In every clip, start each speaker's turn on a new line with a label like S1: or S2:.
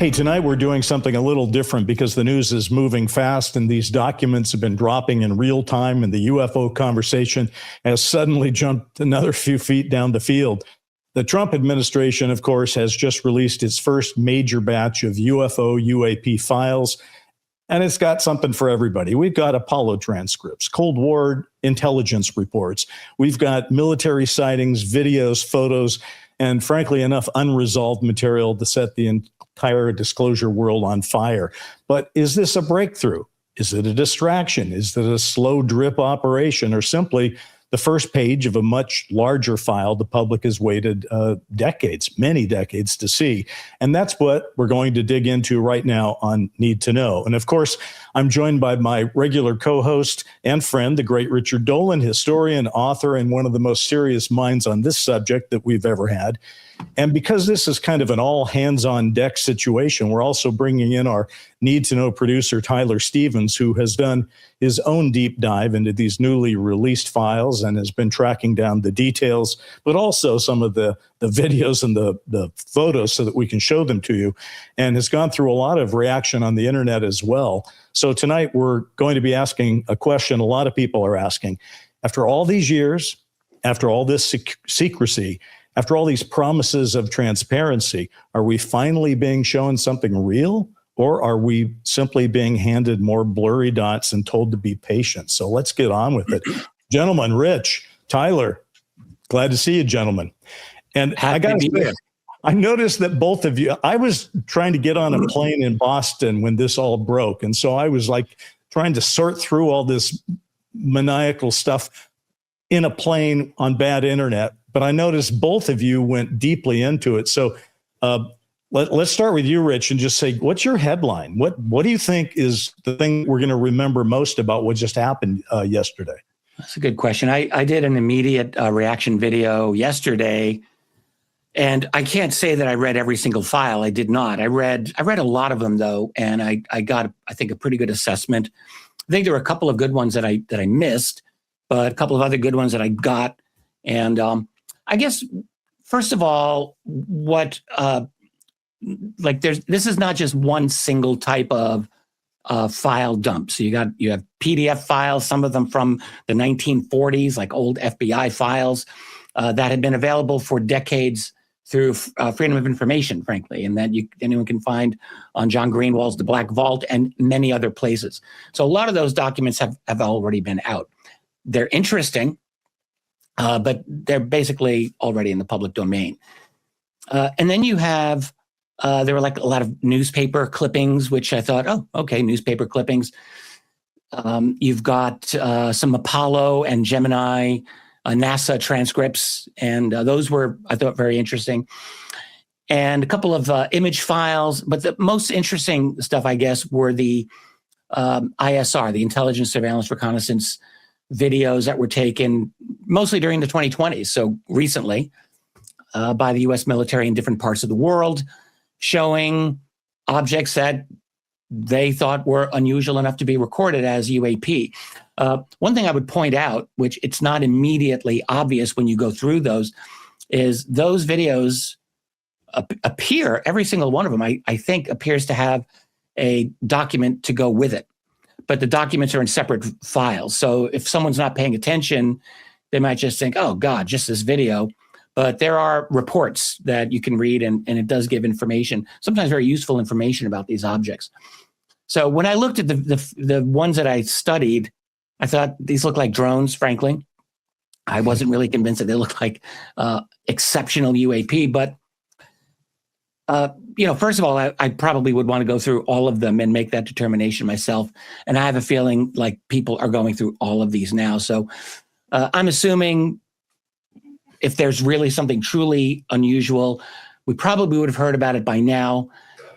S1: Hey, tonight we're doing something a little different because the news is moving fast and these documents have been dropping in real time, and the UFO conversation has suddenly jumped another few feet down the field. The Trump administration, of course, has just released its first major batch of UFO UAP files, and it's got something for everybody. We've got Apollo transcripts, Cold War intelligence reports. We've got military sightings, videos, photos, and frankly, enough unresolved material to set the entire disclosure world on fire. But is this a breakthrough? Is it a distraction? Is it a slow drip operation, or simply the first page of a much larger file the public has waited decades, many decades to see? And that's what we're going to dig into right now on Need to Know. And of course, I'm joined by my regular co-host and friend, the great Richard Dolan, historian, author, and one of the most serious minds on this subject that we've ever had. And because this is kind of an all hands on deck situation, we're also bringing in our Need to Know producer, Tyler Stevens, who has done his own deep dive into these newly released files and has been tracking down the details, but also some of the videos and the photos so that we can show them to you, and has gone through a lot of reaction on the internet as well. So tonight we're going to be asking a question a lot of people are asking. After all these years, after all this secrecy, after all these promises of transparency, are we finally being shown something real, or are we simply being handed more blurry dots and told to be patient? So let's get on with it. Gentlemen, Rich, Tyler, glad to see you, gentlemen. And I got to say, I noticed that both of you, I was trying to get on a plane in Boston when this all broke. And so I was like trying to sort through all this maniacal stuff in a plane on bad internet. But I noticed both of you went deeply into it. So let's start with you, Rich, and just say, what's your headline? What do you think is the thing we're going to remember most about what just happened yesterday?
S2: That's a good question. I did an immediate reaction video yesterday, and I can't say that I read every single file. I did not. I read a lot of them, though, and I got, I think, a pretty good assessment. I think there were a couple of good ones that I missed, but a couple of other good ones that I got. And I guess, first of all, this is not just one single type of file dump. So you have PDF files, some of them from the 1940s, like old FBI files that had been available for decades through Freedom of Information, frankly, and that anyone can find on John Greenwald's The Black Vault and many other places. So a lot of those documents have already been out. They're interesting, but they're basically already in the public domain. And then you have, there were like a lot of newspaper clippings, which I thought, oh, okay, newspaper clippings. You've got some Apollo and Gemini, NASA transcripts, and those were, I thought, very interesting. And a couple of image files, but the most interesting stuff, I guess, were the ISR, the Intelligence, Surveillance, Reconnaissance videos that were taken mostly during the 2020s, so recently, by the U.S. military in different parts of the world, showing objects that they thought were unusual enough to be recorded as UAP. One thing I would point out, which it's not immediately obvious when you go through those, is those videos appear, every single one of them, I think, appears to have a document to go with it. But the documents are in separate files. So if someone's not paying attention, they might just think, oh, God, just this video. But there are reports that you can read, and it does give information, sometimes very useful information about these objects. So when I looked at the ones that I studied, I thought these look like drones, frankly. I wasn't really convinced that they looked like exceptional UAP. But, first of all, I probably would want to go through all of them and make that determination myself. And I have a feeling like people are going through all of these now. So I'm assuming if there's really something truly unusual, we probably would have heard about it by now.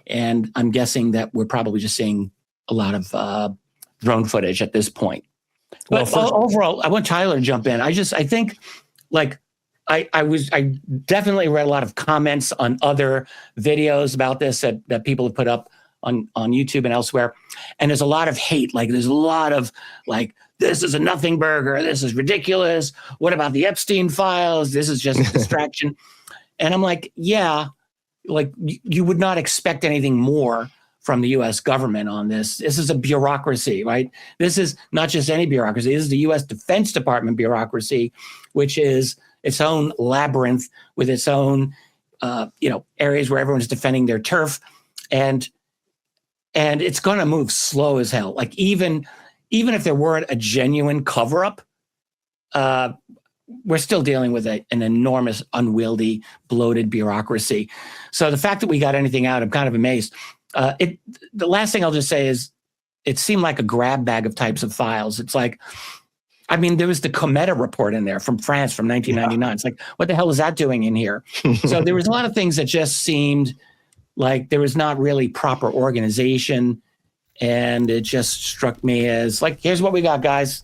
S2: And I'm guessing that we're probably just seeing a lot of drone footage at this point. But overall, I want Tyler to jump in. I think, like, I definitely read a lot of comments on other videos about this that people have put up on YouTube and elsewhere. And there's a lot of hate. Like, there's a lot of, like, this is a nothing burger. This is ridiculous. What about the Epstein files? This is just a distraction. And I'm like, yeah, like you would not expect anything more from the U.S. government on this. This is a bureaucracy, right? This is not just any bureaucracy. This is the U.S. Defense Department bureaucracy, which is its own labyrinth with its own, areas where everyone's defending their turf, and it's going to move slow as hell. Like even if there weren't a genuine cover-up, we're still dealing with an enormous, unwieldy, bloated bureaucracy. So the fact that we got anything out, I'm kind of amazed. The last thing I'll just say is it seemed like a grab bag of types of files. It's like, I mean, there was the Cometa report in there from France from 1999. Yeah. It's like, what the hell is that doing in here? So there was a lot of things that just seemed like there was not really proper organization. And it just struck me as like, here's what we got, guys.